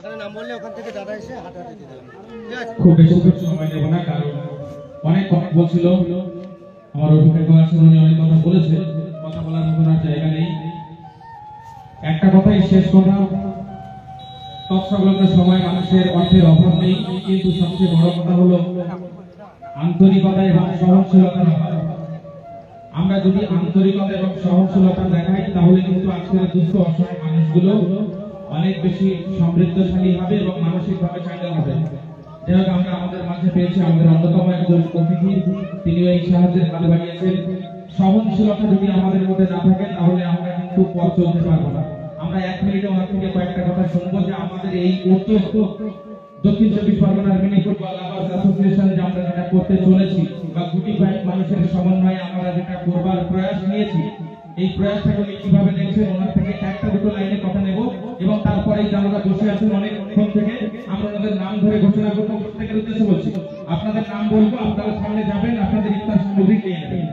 নাম বললে ওখান থেকে দাদা এসে হাঁটাহাঁটি দিয়ে দেবেন। ঠিক আছে, খুব বেশি সময় নেব না, কারণ অনেক কথা বলছিল আমার অভিজ্ঞতা আছে, উনি অনেক কথা বলেছে, কথা বলার মতো আর জায়গা নেই। একটা কথাই শেষ কথা, তৎসংলগ্ন সময় মানুষের অর্থের অভাব নেই, কিন্তু সবচেয়ে বড় কথা হলো আন্তরিকতা এবং সহনশীলতার অভাব। আমরা যদি আন্তরিকতা এবং সহনশীলতা দেখাই তাহলে কিন্তু আজকের দুস্থ অসহায় মানুষগুলো অনেক বেশি সমৃদ্ধশালী হবে এবং মানসিকভাবে চাঙ্গা হবে। যাই হোক, আমরা আমাদের মাঝে পেয়েছি আমাদের অন্যতম একজন অতিথি, তিনি এই সাহায্যের হাত বাড়িয়েছেন। সহনশীলতা যদি আমাদের মধ্যে না থাকে তাহলে আমরা কিন্তু পথ চলতে পারবো না। আমরা 1 মিনিটে ওনার থেকে কয়েকটা কথা শুনবো যে আমাদের এই উদ্যোগ দক্ষিণ চব্বিশ পরগনার মিনি ফুটবল লাভার্স অ্যাসোসিয়েশন যে আমরা যেটা করতে চলেছি বা গুটি কয়েক মানুষের সমন্বয়ে আমরা যেটা করবার প্রয়াস নিয়েছি, এই প্রয়াসটাকে উনি কিভাবে দেখছেন ওনার থেকে একটা দুটো লাইনে কথা নেব এবং তারপরেই যারা বসে আছেন অনেকক্ষণ থেকে আমরা ওনাদের নাম ধরে ঘোষণা করবো। প্রত্যেকের উদ্দেশ্যে বলছি, আপনাদের নাম বলবো, আপনারা সামনে যাবেন, আপনাদের ইফতার সামগ্রী নিয়ে নেবেন।